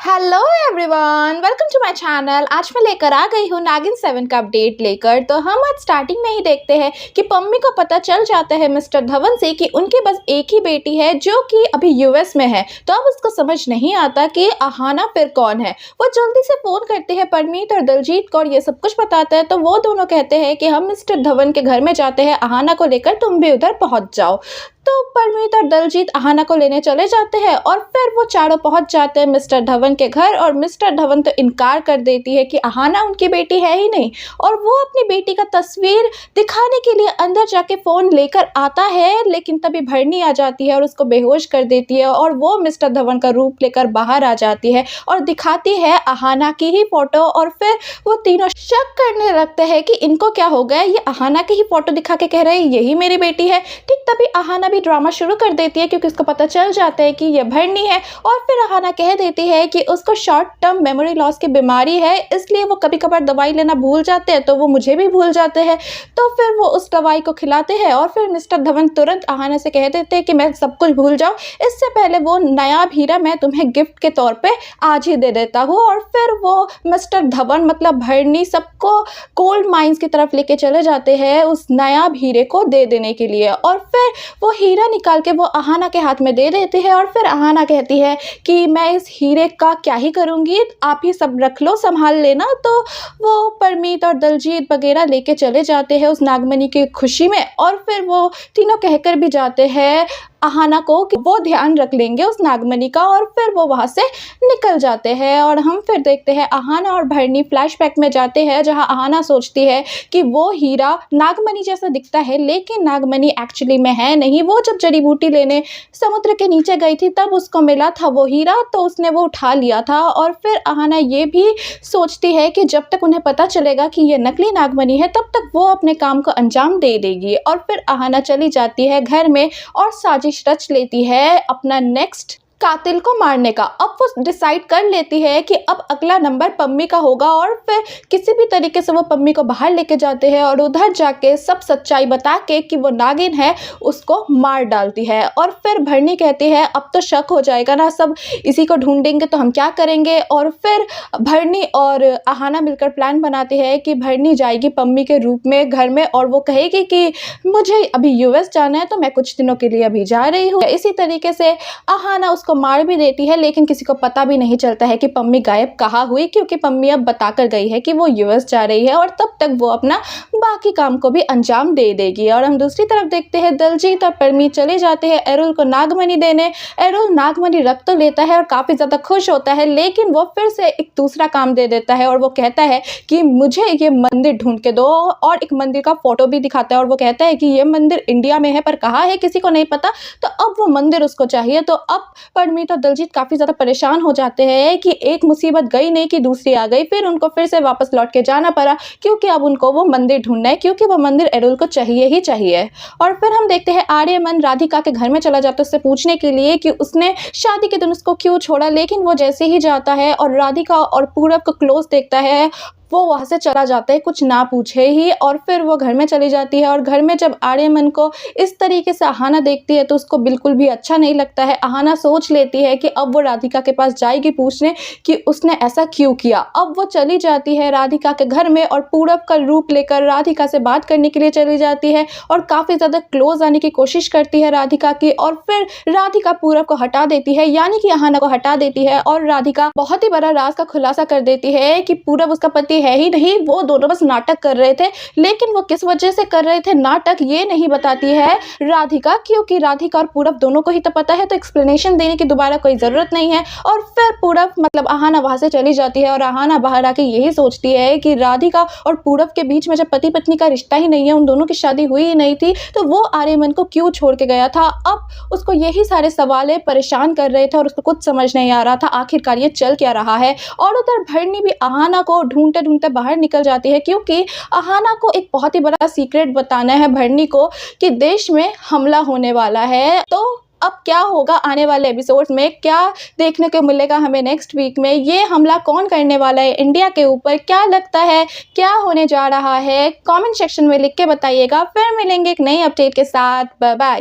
Hello everyone, welcome to my channel. आज मैं लेकर आ गई हूँ नागिन 7 का अपडेट लेकर। तो हम आज स्टार्टिंग में ही देखते हैं कि पम्मी को पता चल जाता है मिस्टर धवन से कि उनकी बस एक ही बेटी है जो कि अभी यूएस में है। तो अब उसको समझ नहीं आता कि अहाना फिर कौन है। वो जल्दी से फ़ोन करते हैं परमीत और दलजीत को और ये सब कुछ बताता है। तो वो दोनों कहते हैं कि हम मिस्टर धवन के घर में जाते हैं, अहाना को लेकर तुम भी उधर पहुँच जाओ। तो परमीत और दलजीत अहाना को लेने चले जाते हैं और फिर वो चारों पहुंच जाते हैं मिस्टर धवन के घर। और मिस्टर धवन तो इनकार कर देती है कि अहाना उनकी बेटी है ही नहीं। और वो अपनी बेटी का तस्वीर दिखाने के लिए अंदर जाके फ़ोन लेकर आता है, लेकिन तभी भरनी आ जाती है और उसको बेहोश कर देती है। और वो मिस्टर धवन का रूप लेकर बाहर आ जाती है और दिखाती है अहाना की ही फ़ोटो। और फिर वो तीनों शक करने लगते हैं कि इनको क्या हो गया, ये अहाना की ही फ़ोटो दिखा के कह रहे हैं यही मेरी बेटी है। ठीक तभी अहाना भी ड्रामा शुरू कर देती है क्योंकि उसको पता चल जाता है कि ये भरनी है। और फिर अहाना कह देती है कि उसको शॉर्ट टर्म मेमोरी लॉस की बीमारी है, इसलिए वो कभी कभार दवाई लेना भूल जाते हैं, तो वो मुझे भी भूल जाते हैं। तो फिर वो उस दवाई को खिलाते हैं और फिर मिस्टर धवन तुरंत अहाना से कह देते हैं कि मैं सब कुछ भूल जाऊँ, इससे पहले वो नायाब हीरा मैं तुम्हें गिफ्ट के तौर पे आज ही दे देता हूँ। और फिर वो मिस्टर धवन मतलब भरनी सबको गोल्ड माइंस की तरफ लेके चले जाते हैं उस नायाब हीरे को दे देने के लिए। और फिर वो हीरा निकाल के वो अहाना के हाथ में दे देती है। और फिर अहाना कहती है कि मैं इस हीरे का क्या ही करूँगी, आप ही सब रख लो, संभाल लेना। तो वो परमीत और दलजीत वगैरह लेके चले जाते हैं उस नागमणि की खुशी में। और फिर वो तीनों कहकर भी जाते हैं अहाना को कि वो ध्यान रख लेंगे उस नागमणि का। और फिर वो वहाँ से निकल जाते हैं और हम फिर देखते हैं अहाना और भरनी फ्लैशबैक में जाते हैं, जहाँ अहाना सोचती है कि वो हीरा नागमणि जैसा दिखता है, लेकिन नागमणि एक्चुअली में है नहीं। वो जब जड़ी बूटी लेने समुद्र के नीचे गई थी तब उसको मिला था वो हीरा, तो उसने वो उठा लिया था। और फिर अहाना ये भी सोचती है कि जब तक उन्हें पता चलेगा कि ये नकली नागमणि है तब तक वो अपने काम को अंजाम दे देगी। और फिर अहाना चली जाती है घर में और साजिश रच लेती है अपना नेक्स्ट कातिल को मारने का। अब वो डिसाइड कर लेती है कि अब अगला नंबर पम्मी का होगा। और फिर किसी भी तरीके से वो पम्मी को बाहर लेके जाते हैं और उधर जाके सब सच्चाई बता के कि वो नागिन है उसको मार डालती है। और फिर भरनी कहती है अब तो शक हो जाएगा ना, सब इसी को ढूंढेंगे तो हम क्या करेंगे। और फिर भरनी और अहाना मिलकर प्लान बनाते हैं कि भरनी जाएगी पम्मी के रूप में घर में और वो कहेगी कि मुझे अभी यूएस जाना है तो मैं कुछ दिनों के लिए अभी जा रही हूँ। इसी तरीके से अहाना उसको मार भी देती है, लेकिन किसी को पता भी नहीं चलता है कि पम्मी गायब कहाँ हुई, क्योंकि पम्मी अब बताकर गई है कि वो यूएस जा रही है और तब तक वो अपना बाकी काम को भी अंजाम दे देगी। और हम दूसरी तरफ देखते हैं दलजीत और परमीत चले जाते हैं एरुल को नागमणि देने। एरुल नागमणि रख तो लेता है और काफ़ी ज़्यादा खुश होता है, लेकिन वो फिर से एक दूसरा काम दे देता है और वो कहता है कि मुझे ये मंदिर ढूंढ के दो। और एक मंदिर का फोटो भी दिखाता है और वो कहता है कि ये मंदिर इंडिया में है पर कहाँ है किसी को नहीं पता। तो अब वो मंदिर उसको चाहिए। तो अब परमीत और दलजीत काफ़ी ज़्यादा परेशान हो जाते हैं कि एक मुसीबत गई नहीं कि दूसरी आ गई। फिर उनको फिर से वापस लौट के जाना पड़ा क्योंकि अब उनको वो मंदिर ढूंढना है, क्योंकि वो मंदिर एरुल को चाहिए ही चाहिए। और फिर हम देखते हैं आर्यमन राधिका के घर में चला जाता है उससे पूछने के लिए कि उसने शादी के दिन उसको क्यों छोड़ा। लेकिन वो जैसे ही जाता है और राधिका और पूरब को क्लोज देखता है वो वहाँ से चला जाता है कुछ ना पूछे ही। और फिर वो घर में चली जाती है और घर में जब आर्यमन को इस तरीके से अहाना देखती है तो उसको बिल्कुल भी अच्छा नहीं लगता है। अहाना सोच लेती है कि अब वो राधिका के पास जाएगी पूछने कि उसने ऐसा क्यों किया। अब वो चली जाती है राधिका के घर में और पूरब का रूप लेकर राधिका से बात करने के लिए चली जाती है और काफ़ी ज़्यादा क्लोज आने की कोशिश करती है राधिका की। और फिर राधिका पूरब को हटा देती है, यानी कि अहाना को हटा देती है। और राधिका बहुत ही बड़ा राज का खुलासा कर देती है कि पूरब उसका पति है ही नहीं, वो दोनों बस नाटक कर रहे थे। लेकिन वो किस वजह से कर रहे थे नाटक ये नहीं बताती है राधिका, क्योंकि राधिका और पूरब दोनों को ही तो पता है, तो एक्सप्लेनेशन देने की दोबारा कोई ज़रूरत नहीं है। और फिर पूरब मतलब अहाना वहाँ से चली जाती है और अहाना बाहर आके यही सोचती है कि राधिका और पूरब के बीच में जब पति पत्नी का रिश्ता ही नहीं है, उन दोनों की शादी हुई ही नहीं थी, तो वो आर्यमन को क्यों छोड़ के गया था। अब उसको यही सारे सवाल परेशान कर रहे थे और उसको कुछ समझ नहीं आ रहा था आखिरकार ये चल क्या रहा है। और उधर भरनी भी अहाना को ढूंढते ढूंढते बाहर निकल जाती है, क्योंकि अहाना को एक बहुत ही बड़ा सीक्रेट बताना है भरनी को कि देश में हमला होने वाला है। तो अब क्या होगा आने वाले एपिसोड्स में, क्या देखने को मिलेगा हमें नेक्स्ट वीक में, ये हमला कौन करने वाला है इंडिया के ऊपर, क्या लगता है क्या होने जा रहा है, कमेंट सेक्शन में लिख के बताइएगा। फिर मिलेंगे एक नई अपडेट के साथ। Bye bye.